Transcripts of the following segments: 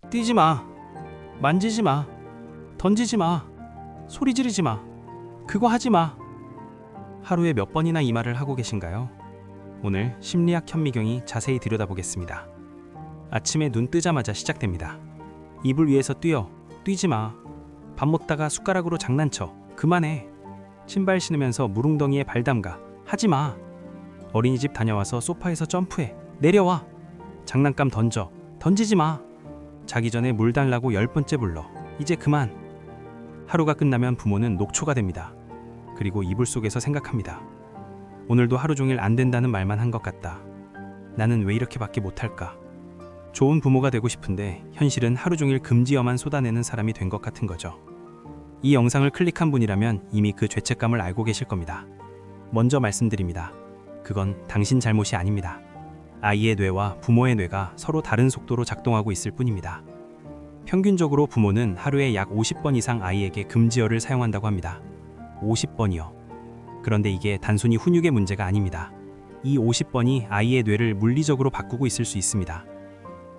뛰지 마. 만지지 마. 던지지 마. 소리 지르지 마. 그거 하지 마. 하루에 몇 번이나 이 말을 하고 계신가요? 오늘 심리학 현미경이 자세히 들여다보겠습니다. 아침에 눈 뜨자마자 시작됩니다. 이불 위에서 뛰지 마. 밥 먹다가 숟가락으로 장난쳐. 그만해. 신발 신으면서 물웅덩이에 발 담가. 하지 마. 어린이집 다녀와서 소파에서 점프해. 내려와. 장난감 던져. 던지지 마. 자기 전에 물 달라고 10번째 불러. 이제 그만. 하루가 끝나면 부모는 녹초가 됩니다. 그리고 이불 속에서 생각합니다. 오늘도 하루 종일 안 된다는 말만 한 것 같다. 나는 왜 이렇게밖에 못할까? 좋은 부모가 되고 싶은데 현실은 하루 종일 금지어만 쏟아내는 사람이 된 것 같은 거죠. 이 영상을 클릭한 분이라면 이미 그 죄책감을 알고 계실 겁니다. 먼저 말씀드립니다. 그건 당신 잘못이 아닙니다. 아이의 뇌와 부모의 뇌가 서로 다른 속도로 작동하고 있을 뿐입니다. 평균적으로 부모는 하루에 약 50번 이상 아이에게 금지어를 사용한다고 합니다. 50번이요. 그런데 이게 단순히 훈육의 문제가 아닙니다. 이 50번이 아이의 뇌를 물리적으로 바꾸고 있을 수 있습니다.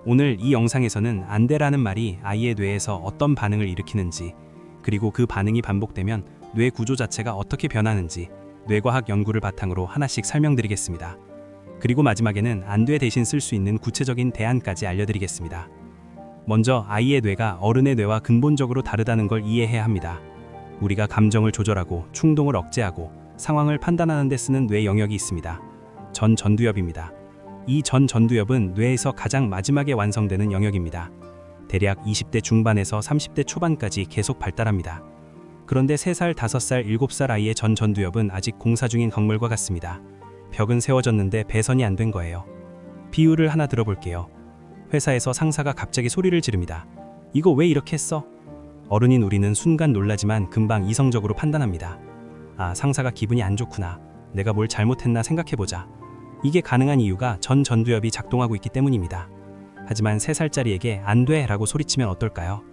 오늘 이 영상에서는 안 돼라는 말이 아이의 뇌에서 어떤 반응을 일으키는지, 그리고 그 반응이 반복되면 뇌 구조 자체가 어떻게 변하는지 뇌과학 연구를 바탕으로 하나씩 설명드리겠습니다. 그리고 마지막에는 안 돼 대신 쓸 수 있는 구체적인 대안까지 알려드리겠습니다. 먼저 아이의 뇌가 어른의 뇌와 근본적으로 다르다는 걸 이해해야 합니다. 우리가 감정을 조절하고 충동을 억제하고 상황을 판단하는 데 쓰는 뇌 영역이 있습니다. 전두엽입니다. 이 전두엽은 뇌에서 가장 마지막에 완성되는 영역입니다. 대략 20대 중반에서 30대 초반까지 계속 발달합니다. 그런데 3살, 5살, 7살 아이의 전두엽은 아직 공사 중인 건물과 같습니다. 벽은 세워졌는데 배선이 안 된 거예요. 비유를 하나 들어볼게요. 회사에서 상사가 갑자기 소리를 지릅니다. 이거 왜 이렇게 했어? 어른인 우리는 순간 놀라지만 금방 이성적으로 판단합니다. 아, 상사가 기분이 안 좋구나. 내가 뭘 잘못했나 생각해보자. 이게 가능한 이유가 전두엽이 작동하고 있기 때문입니다. 하지만 3살짜리에게 안 돼 라고 소리치면 어떨까요?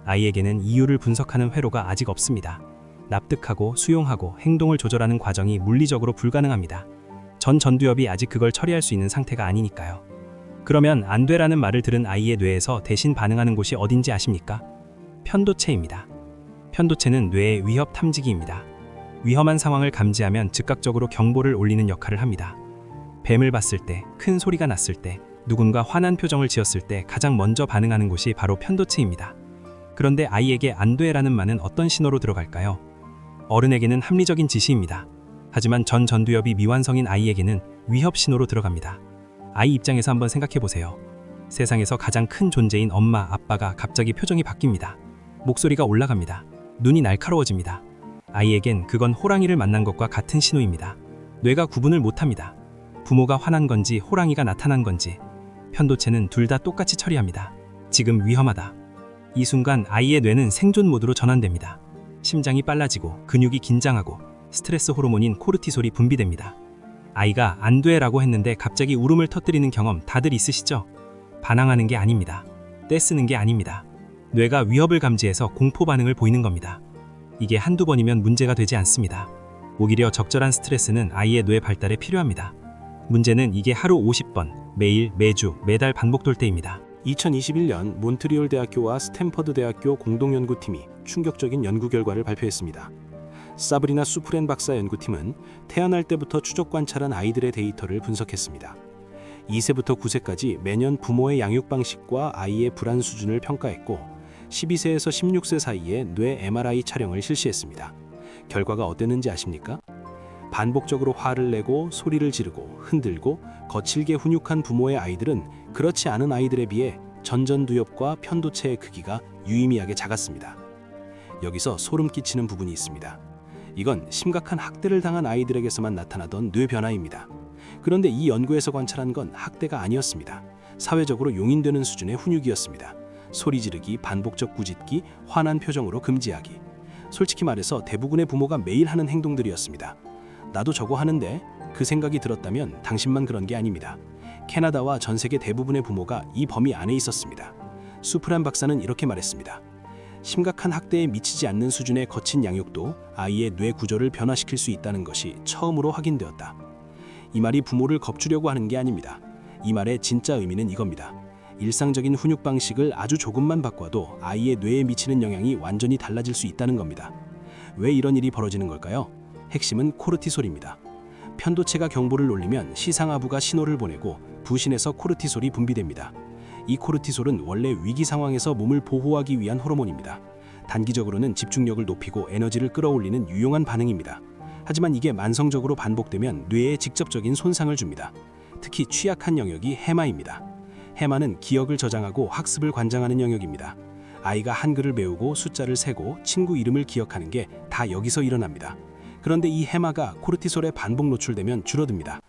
아이에게는 이유를 분석하는 회로가 아직 없습니다. 납득하고 수용하고 행동을 조절하는 과정이 물리적으로 불가능합니다. 전두엽이 아직 그걸 처리할 수 있는 상태가 아니니까요. 그러면 안 돼라는 말을 들은 아이의 뇌에서 대신 반응하는 곳이 어딘지 아십니까? 편도체입니다. 편도체는 뇌의 위협 탐지기입니다. 위험한 상황을 감지하면 즉각적으로 경보를 울리는 역할을 합니다. 뱀을 봤을 때, 큰 소리가 났을 때, 누군가 화난 표정을 지었을 때 가장 먼저 반응하는 곳이 바로 편도체입니다. 그런데 아이에게 안 돼라는 말은 어떤 신호로 들어갈까요? 어른에게는 합리적인 지시입니다. 하지만 전두엽이 미완성인 아이에게는 위협 신호로 들어갑니다. 아이 입장에서 한번 생각해보세요. 세상에서 가장 큰 존재인 엄마, 아빠가 갑자기 표정이 바뀝니다. 목소리가 올라갑니다. 눈이 날카로워집니다. 아이에겐 그건 호랑이를 만난 것과 같은 신호입니다. 뇌가 구분을 못합니다. 부모가 화난 건지 호랑이가 나타난 건지. 편도체는 둘 다 똑같이 처리합니다. 지금 위험하다. 이 순간 아이의 뇌는 생존 모드로 전환됩니다. 심장이 빨라지고 근육이 긴장하고 스트레스 호르몬인 코르티솔이 분비됩니다. 아이가 안 돼라고 했는데 갑자기 울음을 터뜨리는 경험 다들 있으시죠? 반항하는 게 아닙니다. 떼쓰는 게 아닙니다. 뇌가 위협을 감지해서 공포 반응을 보이는 겁니다. 이게 한두 번이면 문제가 되지 않습니다. 오히려 적절한 스트레스는 아이의 뇌 발달에 필요합니다. 문제는 이게 하루 50번, 매일, 매주, 매달 반복될 때입니다. 2021년 몬트리올 대학교와 스탠퍼드 대학교 공동연구팀이 충격적인 연구 결과를 발표했습니다. 사브리나 수프렌 박사 연구팀은 태어날 때부터 추적 관찰한 아이들의 데이터를 분석했습니다. 2세부터 9세까지 매년 부모의 양육 방식과 아이의 불안 수준을 평가했고 12세에서 16세 사이에 뇌 MRI 촬영을 실시했습니다. 결과가 어땠는지 아십니까? 반복적으로 화를 내고 소리를 지르고 흔들고 거칠게 훈육한 부모의 아이들은 그렇지 않은 아이들에 비해 전두엽과 편도체의 크기가 유의미하게 작았습니다. 여기서 소름 끼치는 부분이 있습니다. 이건 심각한 학대를 당한 아이들에게서만 나타나던 뇌 변화입니다. 그런데 이 연구에서 관찰한 건 학대가 아니었습니다. 사회적으로 용인되는 수준의 훈육이었습니다. 소리 지르기, 반복적 꾸짖기, 화난 표정으로 금지하기. 솔직히 말해서 대부분의 부모가 매일 하는 행동들이었습니다. 나도 저거 하는데 그 생각이 들었다면 당신만 그런 게 아닙니다. 캐나다와 전 세계 대부분의 부모가 이 범위 안에 있었습니다. 수프란 박사는 이렇게 말했습니다. 심각한 학대에 미치지 않는 수준의 거친 양육도 아이의 뇌 구조를 변화시킬 수 있다는 것이 처음으로 확인되었다. 이 말이 부모를 겁주려고 하는 게 아닙니다. 이 말의 진짜 의미는 이겁니다. 일상적인 훈육 방식을 아주 조금만 바꿔도 아이의 뇌에 미치는 영향이 완전히 달라질 수 있다는 겁니다. 왜 이런 일이 벌어지는 걸까요? 핵심은 코르티솔입니다. 편도체가 경보를 울리면 시상하부가 신호를 보내고 부신에서 코르티솔이 분비됩니다. 이 코르티솔은 원래 위기 상황에서 몸을 보호하기 위한 호르몬입니다. 단기적으로는 집중력을 높이고 에너지를 끌어올리는 유용한 반응입니다. 하지만 이게 만성적으로 반복되면 뇌에 직접적인 손상을 줍니다. 특히 취약한 영역이 해마입니다. 해마는 기억을 저장하고 학습을 관장하는 영역입니다. 아이가 한글을 배우고 숫자를 세고 친구 이름을 기억하는 게 다 여기서 일어납니다. 그런데 이 해마가 코르티솔에 반복 노출되면 줄어듭니다.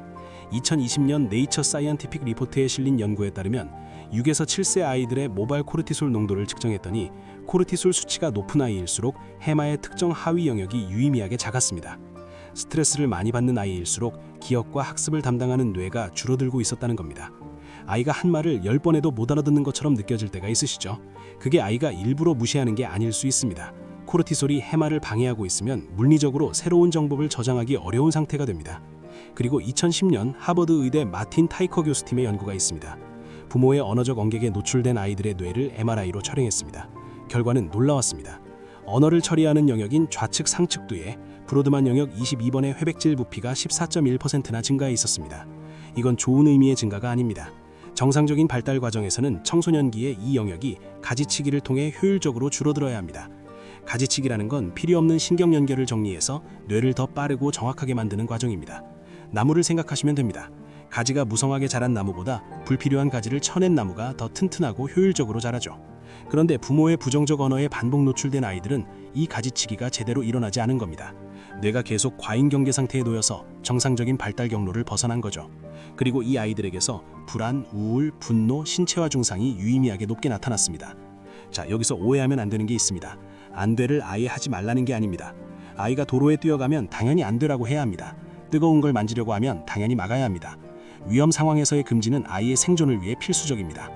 2020년 네이처 사이언티픽 리포트에 실린 연구에 따르면 6에서 7세 아이들의 모발 코르티솔 농도를 측정했더니 코르티솔 수치가 높은 아이일수록 해마의 특정 하위 영역이 유의미하게 작았습니다. 스트레스를 많이 받는 아이일수록 기억과 학습을 담당하는 뇌가 줄어들고 있었다는 겁니다. 아이가 한 말을 10번 해도 못 알아듣는 것처럼 느껴질 때가 있으시죠? 그게 아이가 일부러 무시하는 게 아닐 수 있습니다. 코르티솔이 해마를 방해하고 있으면 물리적으로 새로운 정보를 저장하기 어려운 상태가 됩니다. 그리고 2010년 하버드 의대 마틴 타이커 교수팀의 연구가 있습니다. 부모의 언어적 언객에 노출된 아이들의 뇌를 MRI로 촬영했습니다. 결과는 놀라웠습니다. 언어를 처리하는 영역인 좌측 상측두에 브로드만 영역 22번의 회백질 부피가 14.1%나 증가해 있었습니다. 이건 좋은 의미의 증가가 아닙니다. 정상적인 발달 과정에서는 청소년기에 이 영역이 가지치기를 통해 효율적으로 줄어들어야 합니다. 가지치기라는 건 필요 없는 신경 연결을 정리해서 뇌를 더 빠르고 정확하게 만드는 과정입니다. 나무를 생각하시면 됩니다. 가지가 무성하게 자란 나무보다 불필요한 가지를 쳐낸 나무가 더 튼튼하고 효율적으로 자라죠. 그런데 부모의 부정적 언어에 반복 노출된 아이들은 이 가지치기가 제대로 일어나지 않은 겁니다. 뇌가 계속 과잉 경계 상태에 놓여서 정상적인 발달 경로를 벗어난 거죠. 그리고 이 아이들에게서 불안, 우울, 분노, 신체화 증상이 유의미하게 높게 나타났습니다. 자, 여기서 오해하면 안 되는 게 있습니다. 안 돼를 아예 하지 말라는 게 아닙니다. 아이가 도로에 뛰어가면 당연히 안 되라고 해야 합니다. 뜨거운 걸 만지려고 하면 당연히 막아야 합니다. 위험 상황에서의 금지는 아이의 생존을 위해 필수적입니다.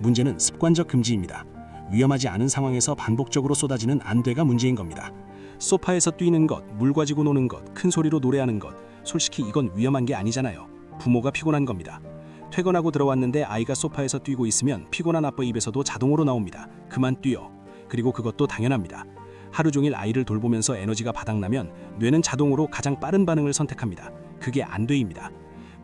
문제는 습관적 금지입니다. 위험하지 않은 상황에서 반복적으로 쏟아지는 안 돼가 문제인 겁니다. 소파에서 뛰는 것, 물 가지고 노는 것, 큰 소리로 노래하는 것, 솔직히 이건 위험한 게 아니잖아요. 부모가 피곤한 겁니다. 퇴근하고 들어왔는데 아이가 소파에서 뛰고 있으면 피곤한 아빠 입에서도 자동으로 나옵니다. 그만 뛰어. 그리고 그것도 당연합니다. 하루 종일 아이를 돌보면서 에너지가 바닥나면 뇌는 자동으로 가장 빠른 반응을 선택합니다. 그게 안 돼입니다.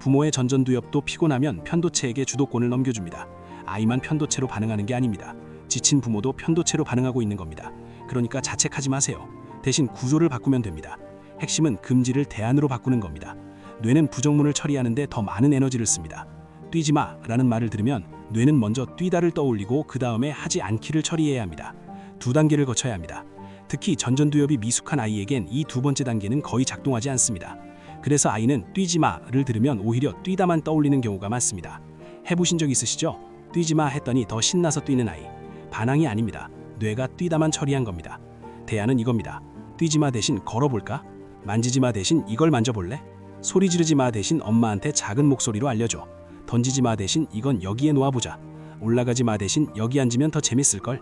부모의 전전두엽도 피곤하면 편도체에게 주도권을 넘겨줍니다. 아이만 편도체로 반응하는 게 아닙니다. 지친 부모도 편도체로 반응하고 있는 겁니다. 그러니까 자책하지 마세요. 대신 구조를 바꾸면 됩니다. 핵심은 금지를 대안으로 바꾸는 겁니다. 뇌는 부정문을 처리하는데 더 많은 에너지를 씁니다. 뛰지 마 라는 말을 들으면 뇌는 먼저 뛰다를 떠올리고 그 다음에 하지 않기를 처리해야 합니다. 두 단계를 거쳐야 합니다. 특히 전전두엽이 미숙한 아이에겐 이 두 번째 단계는 거의 작동하지 않습니다. 그래서 아이는 뛰지 마를 들으면 오히려 뛰다만 떠올리는 경우가 많습니다. 해보신 적 있으시죠? 뛰지 마 했더니 더 신나서 뛰는 아이. 반항이 아닙니다. 뇌가 뛰다만 처리한 겁니다. 대안은 이겁니다. 뛰지 마 대신 걸어볼까? 만지지 마 대신 이걸 만져볼래? 소리 지르지 마 대신 엄마한테 작은 목소리로 알려줘. 던지지 마 대신 이건 여기에 놓아보자. 올라가지 마 대신 여기 앉으면 더 재밌을걸?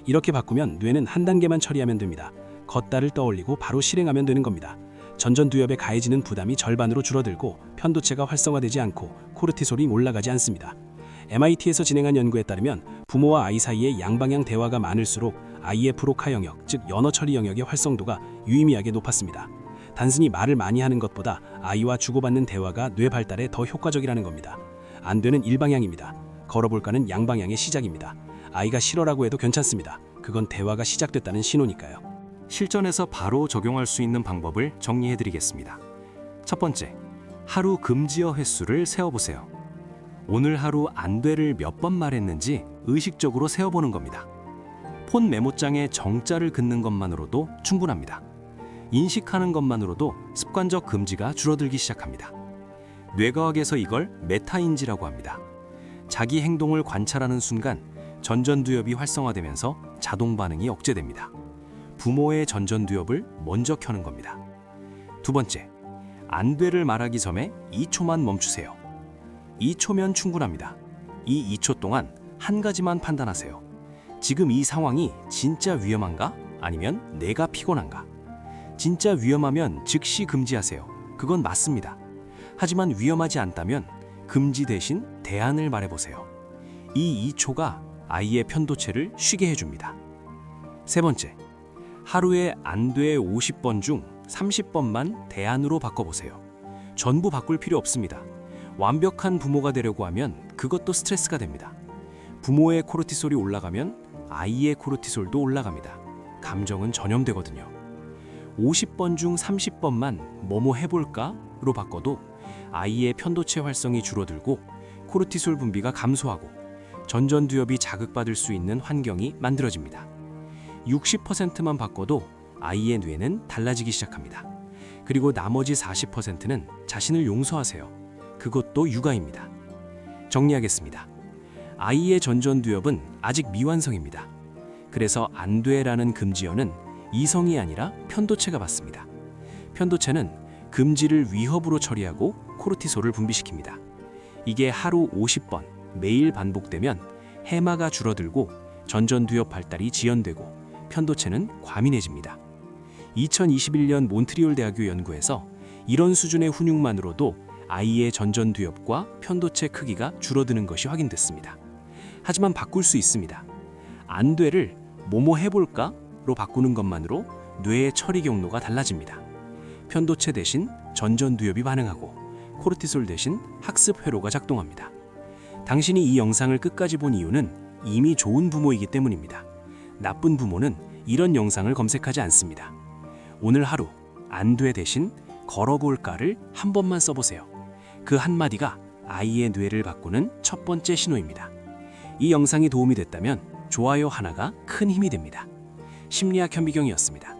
이렇게 바꾸면 뇌는 한 단계만 처리하면 됩니다. 걷다를 떠올리고 바로 실행하면 되는 겁니다. 전전두엽에 가해지는 부담이 절반으로 줄어들고 편도체가 활성화되지 않고 코르티솔이 올라가지 않습니다. MIT에서 진행한 연구에 따르면 부모와 아이 사이에 양방향 대화가 많을수록 아이의 프로카 영역, 즉 연어 처리 영역의 활성도가 유의미하게 높았습니다. 단순히 말을 많이 하는 것보다 아이와 주고받는 대화가 뇌 발달에 더 효과적이라는 겁니다. 안 되는 일방향입니다. 걸어볼까는 양방향의 시작입니다. 아이가 싫어라고 해도 괜찮습니다. 그건 대화가 시작됐다는 신호니까요. 실전에서 바로 적용할 수 있는 방법을 정리해드리겠습니다. 첫 번째, 하루 금지어 횟수를 세어보세요. 오늘 하루 안 돼를 몇 번 말했는지 의식적으로 세어보는 겁니다. 폰 메모장에 정자를 긋는 것만으로도 충분합니다. 인식하는 것만으로도 습관적 금지가 줄어들기 시작합니다. 뇌과학에서 이걸 메타인지라고 합니다. 자기 행동을 관찰하는 순간 전전두엽이 활성화되면서 자동 반응이 억제됩니다. 부모의 전전두엽을 먼저 켜는 겁니다. 두 번째, 안 돼를 말하기 전에 2초만 멈추세요. 2초면 충분합니다. 이 2초 동안 한 가지만 판단하세요. 지금 이 상황이 진짜 위험한가? 아니면 내가 피곤한가? 진짜 위험하면 즉시 금지하세요. 그건 맞습니다. 하지만 위험하지 않다면 금지 대신 대안을 말해보세요. 이 2초가 아이의 편도체를 쉬게 해줍니다. 세 번째, 하루에 안 돼 50번 중 30번만 대안으로 바꿔보세요. 전부 바꿀 필요 없습니다. 완벽한 부모가 되려고 하면 그것도 스트레스가 됩니다. 부모의 코르티솔이 올라가면 아이의 코르티솔도 올라갑니다. 감정은 전염되거든요. 50번 중 30번만 뭐뭐 해볼까로 바꿔도 아이의 편도체 활성이 줄어들고 코르티솔 분비가 감소하고 전전두엽이 자극받을 수 있는 환경이 만들어집니다. 60%만 바꿔도 아이의 뇌는 달라지기 시작합니다. 그리고 나머지 40%는 자신을 용서하세요. 그것도 육아입니다. 정리하겠습니다. 아이의 전전두엽은 아직 미완성입니다. 그래서 안 돼라는 금지어는 이성이 아니라 편도체가 받습니다. 편도체는 금지를 위협으로 처리하고 코르티솔을 분비시킵니다. 이게 하루 50번 매일 반복되면 해마가 줄어들고 전전두엽 발달이 지연되고 편도체는 과민해집니다. 2021년 몬트리올 대학교 연구에서 이런 수준의 훈육만으로도 아이의 전전두엽과 편도체 크기가 줄어드는 것이 확인됐습니다. 하지만 바꿀 수 있습니다. 안 돼를 뭐뭐 해볼까로 바꾸는 것만으로 뇌의 처리 경로가 달라집니다. 편도체 대신 전전두엽이 반응하고 코르티솔 대신 학습 회로가 작동합니다. 당신이 이 영상을 끝까지 본 이유는 이미 좋은 부모이기 때문입니다. 나쁜 부모는 이런 영상을 검색하지 않습니다. 오늘 하루 안 돼 대신 걸어볼까를 한 번만 써보세요. 그 한마디가 아이의 뇌를 바꾸는 첫 번째 신호입니다. 이 영상이 도움이 됐다면 좋아요 하나가 큰 힘이 됩니다. 심리학 현미경이었습니다.